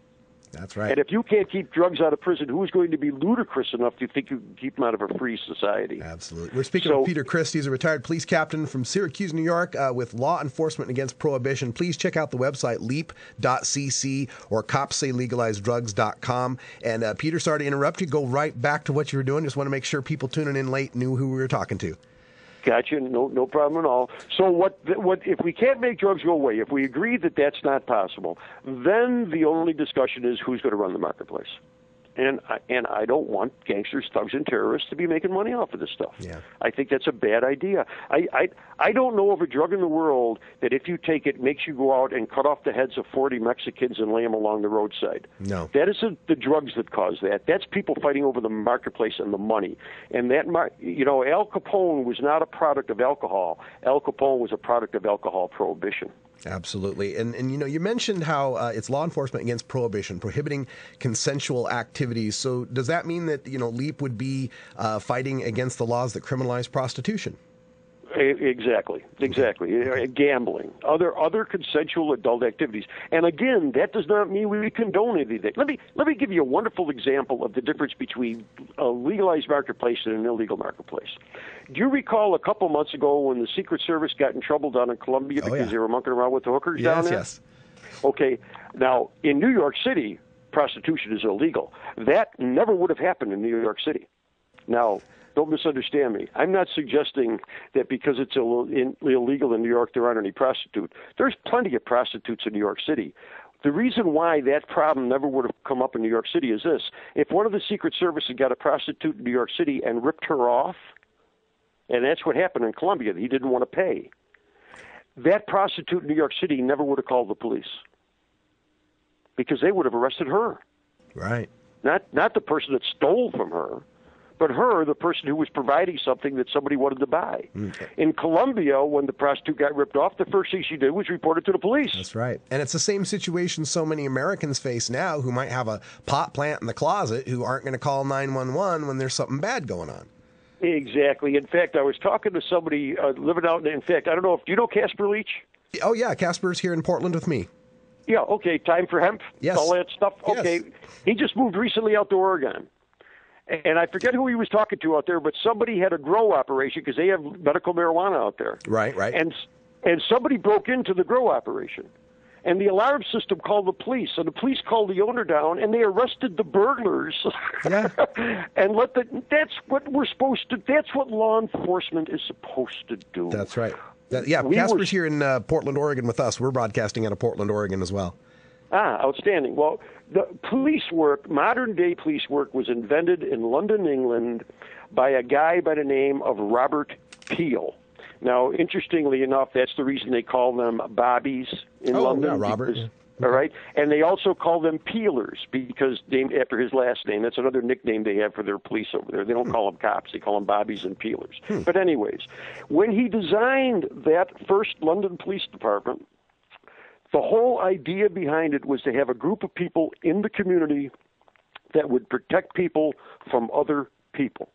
That's right. And if you can't keep drugs out of prison, who's going to be ludicrous enough to think you can keep them out of a free society? Absolutely. We're speaking with Peter Christ. He's a retired police captain from Syracuse, New York, with Law Enforcement Against Prohibition. Please check out the website leap.cc or copssaylegalizedrugs.com. And Peter, sorry to interrupt you. Go right back to what you were doing. Just want to make sure people tuning in late knew who we were talking to. Gotcha. No problem at all. So what if we can't make drugs go away, if we agree that that's not possible, then the only discussion is who's going to run the marketplace. And I don't want gangsters, thugs, and terrorists to be making money off of this stuff. Yeah. I think that's a bad idea. I don't know of a drug in the world that if you take it makes you go out and cut off the heads of 40 Mexicans and lay them along the roadside. No. That isn't the drugs that cause that. That's people fighting over the marketplace and the money. And that, Al Capone was not a product of alcohol. Al Capone was a product of alcohol prohibition. Absolutely. And you mentioned how it's law enforcement against prohibition, prohibiting consensual activities. So does that mean that, LEAP would be fighting against the laws that criminalize prostitution? Exactly. Gambling, other consensual adult activities, and again, that does not mean we condone anything. Let me give you a wonderful example of the difference between a legalized marketplace and an illegal marketplace. Do you recall a couple months ago when the Secret Service got in trouble down in Columbia because they were monkeying around with the hookers down there? Yes. Okay. Now in New York City, prostitution is illegal. That never would have happened in New York City. Now, don't misunderstand me. I'm not suggesting that because it's illegal in New York there aren't any prostitutes. There's plenty of prostitutes in New York City. The reason why that problem never would have come up in New York City is this. If one of the Secret Service had got a prostitute in New York City and ripped her off, and that's what happened in Columbia, he didn't want to pay, that prostitute in New York City never would have called the police because they would have arrested her. Right. Not the person that stole from her, but her, the person who was providing something that somebody wanted to buy. Okay. In Colombia, when the prostitute got ripped off, the first thing she did was report it to the police. That's right. And it's the same situation so many Americans face now who might have a pot plant in the closet who aren't going to call 911 when there's something bad going on. Exactly. In fact, I was talking to somebody living out in fact, I don't know if, do you know Casper Leach? Oh, yeah. Casper's here in Portland with me. Yeah, okay. Time for hemp? Yes. All that stuff? Okay. Yes. He just moved recently out to Oregon. And I forget who he was talking to out there, but somebody had a grow operation because they have medical marijuana out there. Right. And somebody broke into the grow operation. And the alarm system called the police, and the police called the owner down, and they arrested the burglars. Yeah. And that's what we're supposed to, that's what law enforcement is supposed to do. That's right. Casper's here in Portland, Oregon with us. We're broadcasting out of Portland, Oregon as well. Outstanding. Well, the police work, modern-day police work, was invented in London, England, by a guy by the name of Robert Peel. Now, interestingly enough, that's the reason they call them bobbies in London. Yeah, Robert. Because, all right, and they also call them peelers because named after his last name. That's another nickname they have for their police over there. They don't call them cops; they call them bobbies and peelers. But anyways, when he designed that first London Police Department, the whole idea behind it was to have a group of people in the community that would protect people from other people.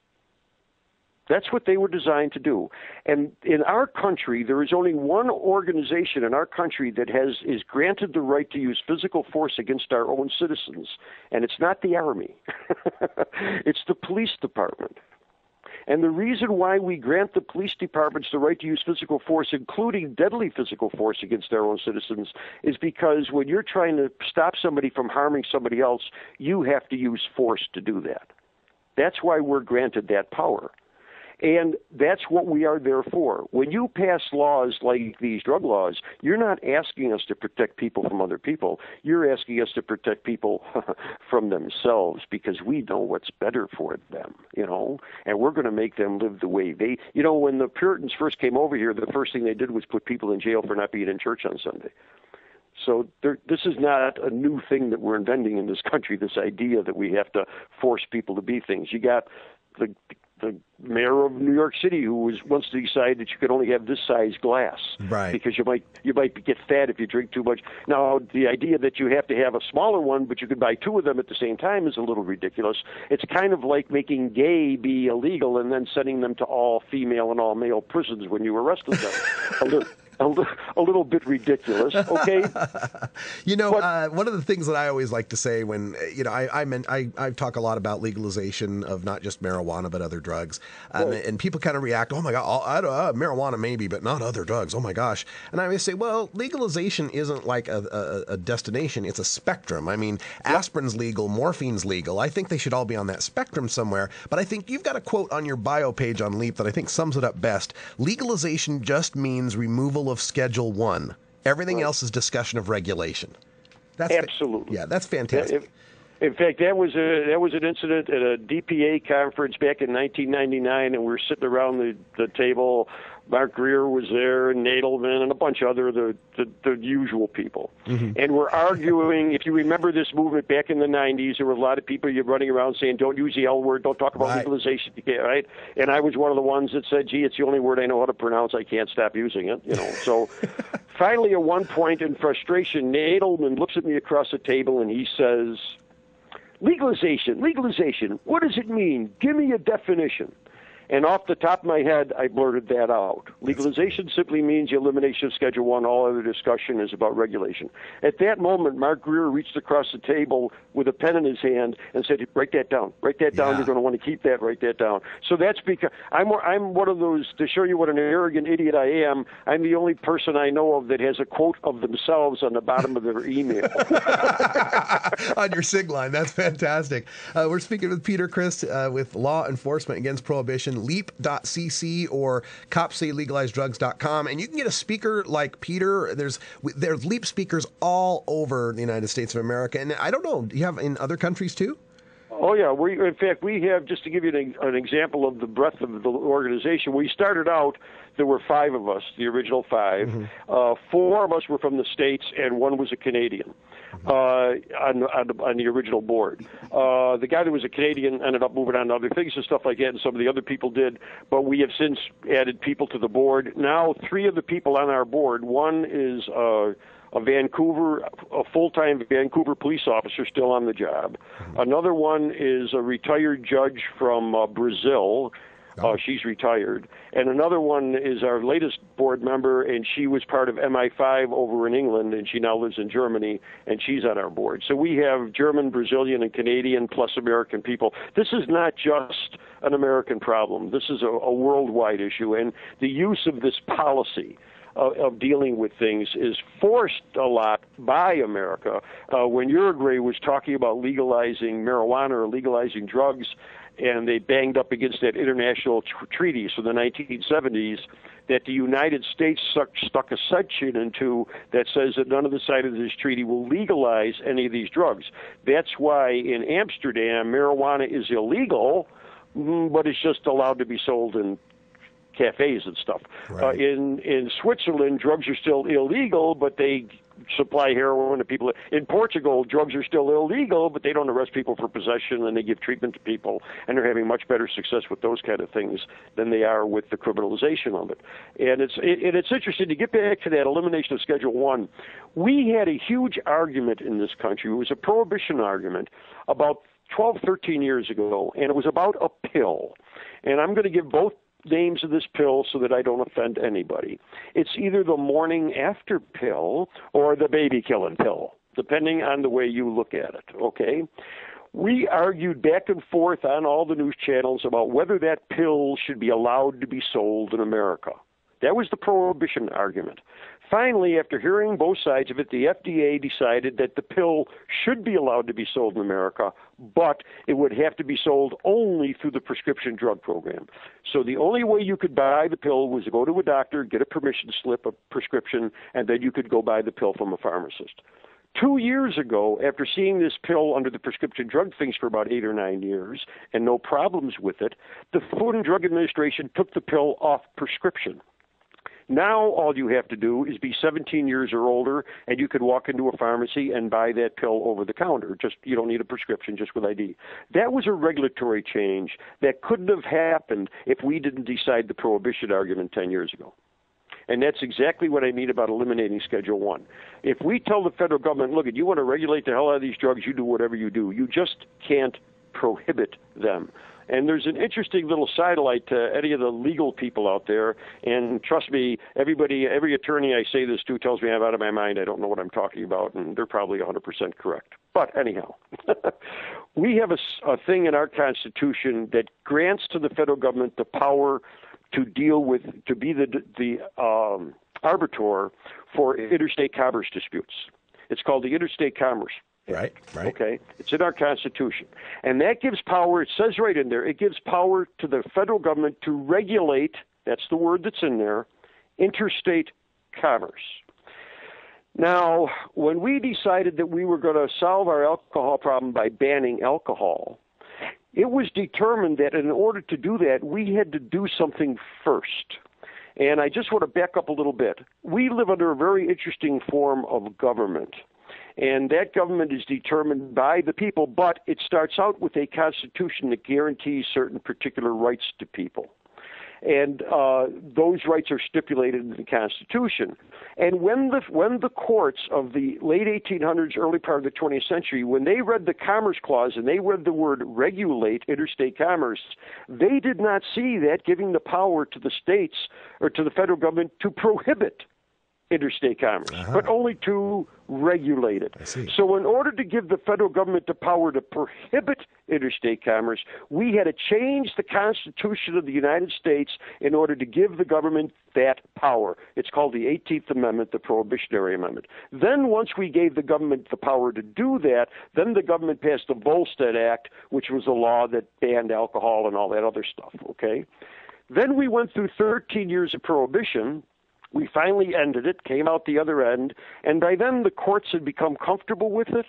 That's what they were designed to do. And in our country, there is only one organization in our country that is granted the right to use physical force against our own citizens, and it's not the Army. It's the police department. And the reason why we grant the police departments the right to use physical force, including deadly physical force against their own citizens, is because when you're trying to stop somebody from harming somebody else, you have to use force to do that. That's why we're granted that power. And that's what we are there for. When you pass laws like these drug laws, you're not asking us to protect people from other people. You're asking us to protect people from themselves because we know what's better for them, and we're going to make them live the way they, when the Puritans first came over here, the first thing they did was put people in jail for not being in church on Sunday. So this is not a new thing that we're inventing in this country, this idea that we have to force people to be things. You got the mayor of New York City who was once decided that you could only have this size glass, right? Because you might get fat if you drink too much. Now, the idea that you have to have a smaller one, but you could buy two of them at the same time is a little ridiculous. It's kind of like making gay be illegal and then sending them to all female and all male prisons when you arrested them. A little bit ridiculous, okay? One of the things that I always like to say when, I talk a lot about legalization of not just marijuana, but other drugs. And people kind of react, oh my God, marijuana maybe, but not other drugs. Oh my gosh. And I always say, well, legalization isn't like a destination. It's a spectrum. I mean, aspirin's legal, morphine's legal. I think they should all be on that spectrum somewhere. But I think you've got a quote on your bio page on Leap that I think sums it up best. Legalization just means removal of Schedule 1. Everything else is discussion of regulation. Absolutely. That's fantastic. In fact, that was an incident at a DPA conference back in 1999, and we were sitting around the table. Mark Greer was there, and Nadelman, and a bunch of other the usual people. Mm-hmm. And we're arguing. If you remember this movement back in the 90s, there were a lot of people running around saying, "Don't use the L word. Don't talk about legalization." Right? And I was one of the ones that said, "Gee, it's the only word I know how to pronounce. I can't stop using it." So finally, at one point, in frustration, Nadelman looks at me across the table and he says, Legalization. What does it mean? Give me a definition. And off the top of my head, I blurted that out. Legalization simply means the elimination of Schedule 1. All other discussion is about regulation. At that moment, Mark Greer reached across the table with a pen in his hand and said, write that down. Write that down. You're going to want to keep that. Write that down. So that's because I'm one of those, to show you what an arrogant idiot I am, I'm the only person I know of that has a quote of themselves on the bottom of their email. On your SIG line. That's fantastic. We're speaking with Peter Christ with Law Enforcement Against Prohibition, leap.cc or copsaylegalizedrugs.com. And you can get a speaker like Peter. There's LEAP speakers all over the United States of America. And I don't know, do you have in other countries too? Oh, yeah. In fact, we have, just to give you an example of the breadth of the organization, we started out, there were 5 of us, the original 5. Mm-hmm. 4 of us were from the States, and 1 was a Canadian on the original board. The guy that was a Canadian ended up moving on to other things and stuff like that, and some of the other people did, but we have since added people to the board. Now, 3 of the people on our board, one is a full-time Vancouver police officer still on the job. Another one is a retired judge from Brazil. She's retired. And another one is our latest board member, and she was part of MI5 over in England, and she now lives in Germany, and she's on our board. So we have German, Brazilian, and Canadian, plus American people. This is not just an American problem. This is a worldwide issue, and the use of this policy of dealing with things is forced a lot by America. When Uruguay was talking about legalizing marijuana or legalizing drugs, and they banged up against that international treaty from the 1970s that the United States stuck a section into that says that none of the sides of this treaty will legalize any of these drugs. That's why in Amsterdam, marijuana is illegal, but it's just allowed to be sold in cafes and stuff. Right. In Switzerland, drugs are still illegal, but they supply heroin to people. In Portugal, drugs are still illegal, but they don't arrest people for possession, and they give treatment to people, and they're having much better success with those kind of things than they are with the criminalization of it. And it's interesting to get back to that elimination of Schedule 1. We had a huge argument in this country. It was a prohibition argument about 12, 13 years ago, and it was about a pill. And I'm going to give both names of this pill so that I don't offend anybody. It's either the morning after pill or the baby killing pill, depending on the way you look at it, okay? We argued back and forth on all the news channels about whether that pill should be allowed to be sold in America. That was the prohibition argument. Finally, after hearing both sides of it, the FDA decided that the pill should be allowed to be sold in America, but it would have to be sold only through the prescription drug program. So the only way you could buy the pill was to go to a doctor, get a permission slip, a prescription, and then you could go buy the pill from a pharmacist. 2 years ago, after seeing this pill under the prescription drug things for about 8 or 9 years and no problems with it, the Food and Drug Administration took the pill off prescription. Now all you have to do is be 17 years or older, and you could walk into a pharmacy and buy that pill over the counter. You don't need a prescription, just with ID. That was a regulatory change that couldn't have happened if we didn't decide the prohibition argument 10 years ago. And that's exactly what I mean about eliminating Schedule 1. If we tell the federal government, look, you want to regulate the hell out of these drugs, you do whatever you do. You just can't prohibit them. And there's an interesting little sidelight to any of the legal people out there. And trust me, every attorney I say this to tells me I'm out of my mind. I don't know what I'm talking about, and they're probably 100% correct. But anyhow, we have a thing in our Constitution that grants to the federal government the power to be the arbiter for interstate commerce disputes. It's called the Interstate Commerce. Right. Okay? It's in our Constitution. And that gives power, it says right in there, it gives power to the federal government to regulate, that's the word that's in there, interstate commerce. Now, when we decided that we were going to solve our alcohol problem by banning alcohol, it was determined that in order to do that, we had to do something first. And I just want to back up a little bit. We live under a very interesting form of government. And that government is determined by the people, but it starts out with a constitution that guarantees certain particular rights to people. And those rights are stipulated in the Constitution. And when the courts of the late 1800s, early part of the 20th century, when they read the Commerce Clause and they read the word regulate interstate commerce, they did not see that giving the power to the states or to the federal government to prohibit interstate commerce, but only to regulate it. So in order to give the federal government the power to prohibit interstate commerce, we had to change the Constitution of the United States in order to give the government that power. It's called the 18th Amendment, the Prohibitionary Amendment. Then once we gave the government the power to do that, then the government passed the Volstead Act, which was a law that banned alcohol and all that other stuff, okay? Then we went through 13 years of prohibition. We finally ended it, came out the other end, and by then the courts had become comfortable with it,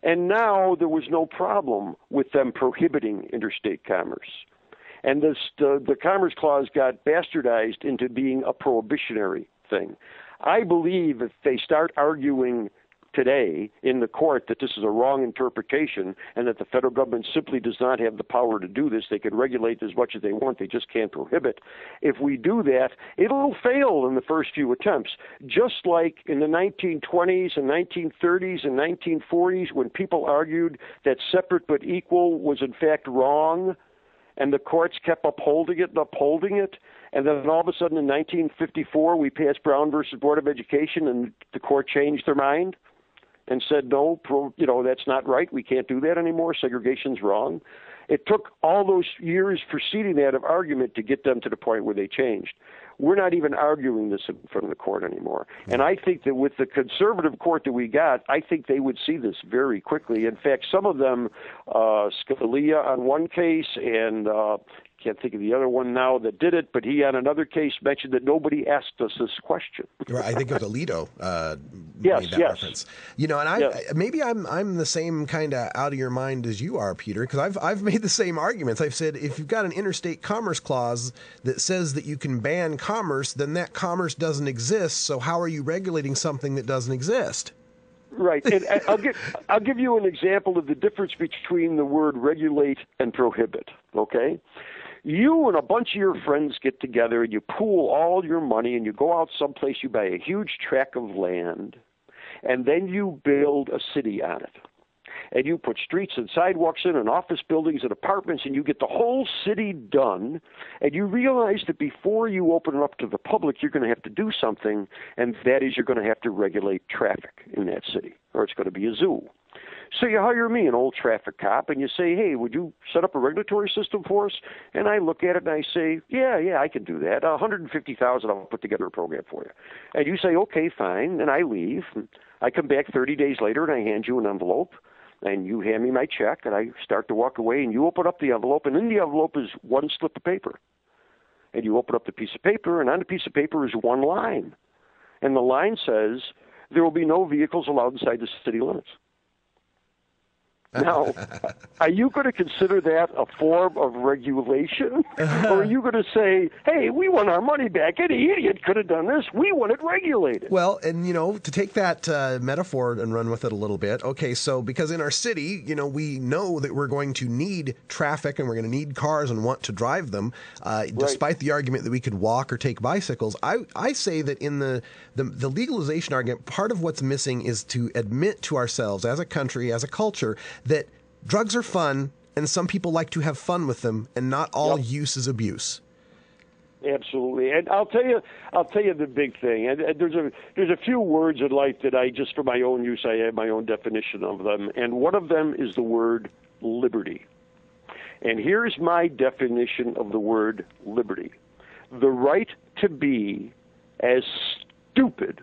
and now there was no problem with them prohibiting interstate commerce. And the Commerce Clause got bastardized into being a prohibitionary thing. I believe if they start arguing today in the court that this is a wrong interpretation and that the federal government simply does not have the power to do this, they can regulate as much as they want, they just can't prohibit. If we do that, it'll fail in the first few attempts, just like in the 1920s and 1930s and 1940s when people argued that separate but equal was in fact wrong, and the courts kept upholding it and upholding it. And then all of a sudden in 1954, we passed Brown versus Board of Education, and the court changed their mind and said, no, that's not right. We can't do that anymore. Segregation's wrong. It took all those years preceding that of argument to get them to the point where they changed. We're not even arguing this in front of the court anymore. And I think that with the conservative court that we got, I think they would see this very quickly. In fact, some of them, Scalia on one case, and can't think of the other one now that did it, but he on another case mentioned that nobody asked us this question. I think it was Alito made that reference. And maybe I'm the same kind of out of your mind as you are, Peter, because I've made the same arguments. I've said if you've got an interstate commerce clause that says that you can ban commerce, then that commerce doesn't exist. So how are you regulating something that doesn't exist? Right, and I'll give you an example of the difference between the word regulate and prohibit. Okay. You and a bunch of your friends get together and you pool all your money and you go out someplace, you buy a huge tract of land, and then you build a city on it. And you put streets and sidewalks in and office buildings and apartments, and you get the whole city done, and you realize that before you open it up to the public, you're going to have to do something, and that is you're going to have to regulate traffic in that city, or it's going to be a zoo. So you hire me, an old traffic cop, and you say, hey, would you set up a regulatory system for us? And I look at it and I say, yeah, I can do that. $150,000, I'll put together a program for you. And you say, okay, fine, and I leave. I come back 30 days later and I hand you an envelope, and you hand me my check, and I start to walk away, and you open up the envelope, and in the envelope is one slip of paper. And you open up the piece of paper, and on the piece of paper is one line. And the line says, there will be no vehicles allowed inside the city limits. Now, are you going to consider that a form of regulation? Or are you going to say, hey, we want our money back. Any idiot could have done this. We want it regulated. Well, and, to take that metaphor and run with it a little bit, okay, so because in our city, we know that we're going to need traffic and we're going to need cars and want to drive them, despite the argument that we could walk or take bicycles. I say that in the legalization argument, part of what's missing is to admit to ourselves as a country, as a culture, that drugs are fun, and some people like to have fun with them, and not all use is abuse. Absolutely, and I'll tell you the big thing. And there's a few words in life that I just for my own use I have my own definition of them, and one of them is the word liberty. And here's my definition of the word liberty: the right to be as stupid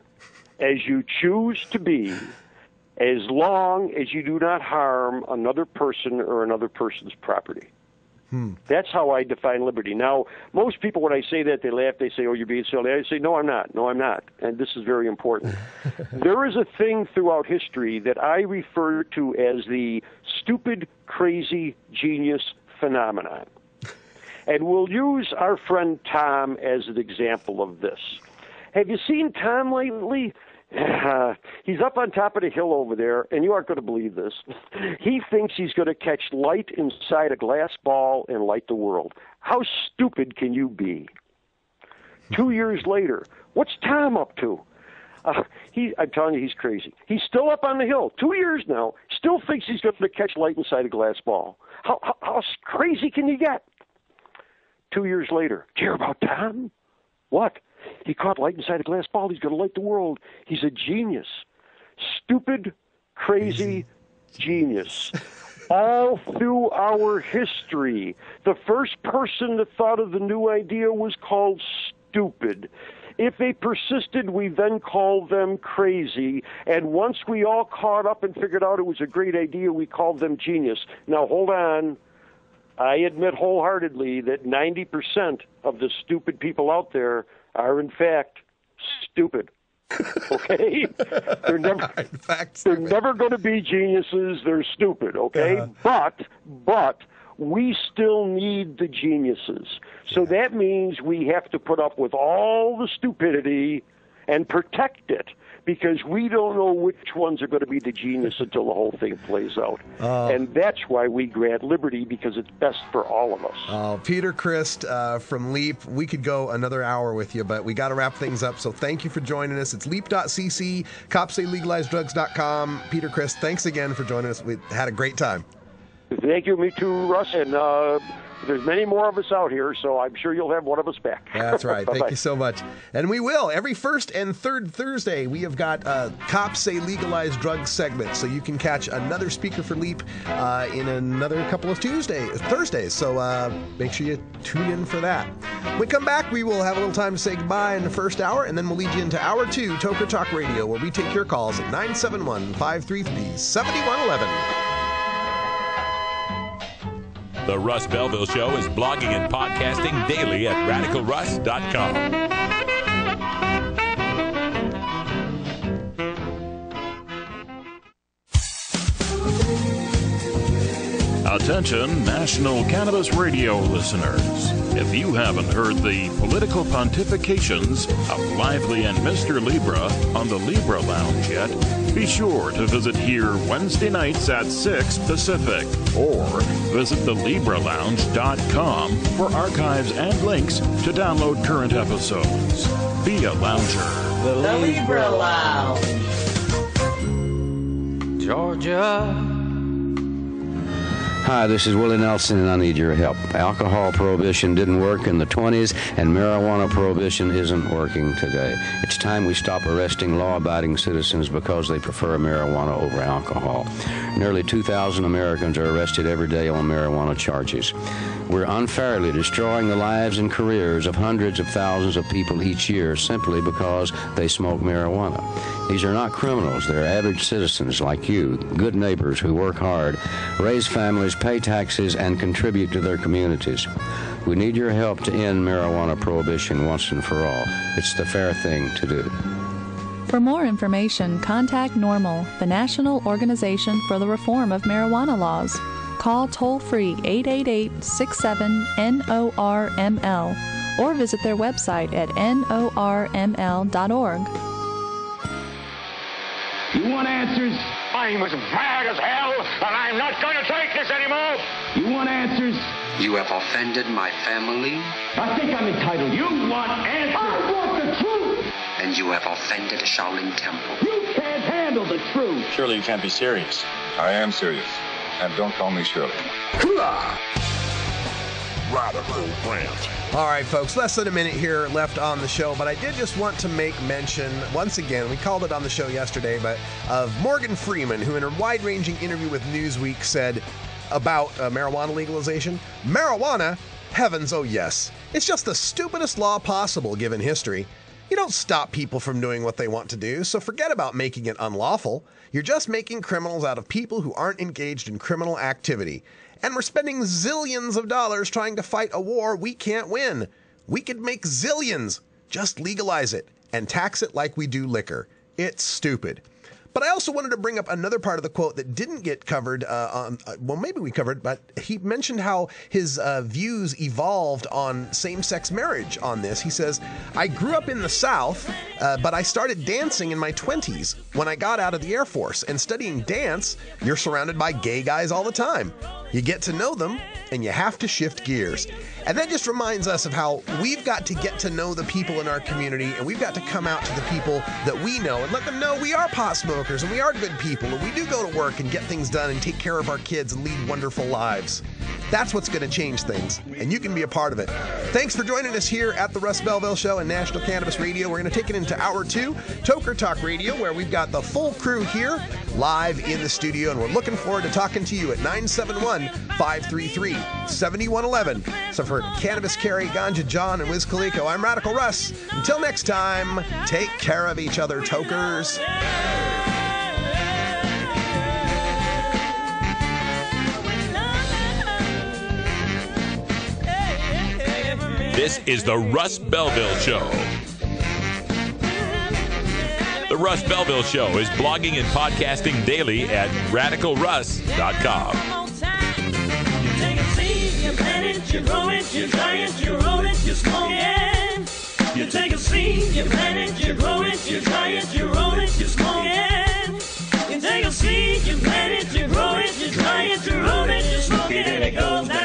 as you choose to be, as long as you do not harm another person or another person's property. That's how I define liberty. Now, most people, when I say that, they laugh. They say, oh, you're being silly. I say, no, I'm not. No, I'm not. And this is very important. There is a thing throughout history that I refer to as the stupid, crazy, genius phenomenon. And we'll use our friend Tom as an example of this. Have you seen Tom lately? He's up on top of the hill over there, and you aren't going to believe this. He thinks he's going to catch light inside a glass ball and light the world. How stupid can you be? 2 years later, what's Tom up to? I'm telling you, he's crazy. He's still up on the hill. 2 years now, still thinks he's going to catch light inside a glass ball. How crazy can you get? 2 years later, do you hear about Tom? What? He caught light inside a glass ball. He's going to light the world. He's a genius. Stupid, crazy genius. All through our history, the first person that thought of the new idea was called stupid. If they persisted, we then called them crazy. And once we all caught up and figured out it was a great idea, we called them genius. Now, hold on. I admit wholeheartedly that 90% of the stupid people out there are, in fact, stupid. Okay? They're never going to be geniuses. They're stupid, okay? But we still need the geniuses. So that means we have to put up with all the stupidity and protect it, because we don't know which ones are going to be the genius until the whole thing plays out. And that's why we grant liberty, because it's best for all of us. Peter Christ from LEAP, we could go another hour with you, but we got to wrap things up. So thank you for joining us. It's leap.cc, copsaylegalizedrugs.com. Peter Christ, thanks again for joining us. We had a great time. Thank you. Me too, Russ. And there's many more of us out here, so I'm sure you'll have one of us back. That's right. Thank you so much. And we will. Every first and third Thursday, we have got Cops Say Legalized Drugs segment, so you can catch another speaker for LEAP in another couple of Thursdays. So make sure you tune in for that. When we come back, we will have a little time to say goodbye in the first hour, and then we'll lead you into Hour 2, Toker Talk Radio, where we take your calls at 971-533-7111. The Russ Belville Show is blogging and podcasting daily at RadicalRuss.com. Attention, National Cannabis Radio listeners. If you haven't heard the political pontifications of Lively and Mr. Libra on the Libra Lounge yet, be sure to visit here Wednesday nights at 6 Pacific, or visit thelibralounge.com for archives and links to download current episodes. Be a lounger. The Libra Lounge. Georgia. Hi, this is Willie Nelson, and I need your help. Alcohol prohibition didn't work in the 20s, and marijuana prohibition isn't working today. It's time we stop arresting law-abiding citizens because they prefer marijuana over alcohol. Nearly 2,000 Americans are arrested every day on marijuana charges. We're unfairly destroying the lives and careers of hundreds of thousands of people each year simply because they smoke marijuana. These are not criminals. They're average citizens like you, good neighbors who work hard, raise families, pay taxes, and contribute to their communities. We need your help to end marijuana prohibition once and for all. It's the fair thing to do. For more information, contact NORML, the National Organization for the Reform of Marijuana Laws. Call toll-free 888-67-NORML or visit their website at norml.org. You want answers? I'm as mad as hell, and I'm not going to take this anymore. You want answers? You have offended my family. I think I'm entitled. You want answers? I want the truth. And you have offended a Shaolin temple. You can't handle the truth. Surely you can't be serious. I am serious. And don't call me Shirley. Radical Rant. All right, folks, less than a minute here left on the show, but I did just want to make mention, once again, we called it on the show yesterday, but of Morgan Freeman, who in a wide-ranging interview with Newsweek said about marijuana legalization, marijuana, heavens, oh yes, it's just the stupidest law possible given history. You don't stop people from doing what they want to do, so forget about making it unlawful. You're just making criminals out of people who aren't engaged in criminal activity. And we're spending zillions of dollars trying to fight a war we can't win. We could make zillions. Just legalize it and tax it like we do liquor. It's stupid. But I also wanted to bring up another part of the quote that didn't get covered well, maybe we covered, but he mentioned how his views evolved on same-sex marriage on this. He says, I grew up in the South, but I started dancing in my 20s when I got out of the Air Force. And studying dance, you're surrounded by gay guys all the time. You get to know them, and you have to shift gears. And that just reminds us of how we've got to get to know the people in our community, and we've got to come out to the people that we know and let them know we are pot smokers and we are good people and we do go to work and get things done and take care of our kids and lead wonderful lives. That's what's going to change things, and you can be a part of it. Thanks for joining us here at the Russ Belville Show and National Cannabis Radio. We're going to take it into Hour 2, Toker Talk Radio, where we've got the full crew here live in the studio, and we're looking forward to talking to you at 971-533-7111. So for Cannabis Carrie, Ganja John, and Wiz Kaliko, I'm Radical Russ. Until next time, take care of each other, tokers. This is the Russ Belville Show. The Russ Belville Show is blogging and podcasting daily at radicalruss.com. You take a seed, you plant it, you grow it, you dry it, you roll it, you smoke it. You take a seed, you plant it, you grow it, you dry it, you roll it, you smoke it. You take a seed, you plant it, you grow it, you dry it, you roll it, you smoke it, and it goes down.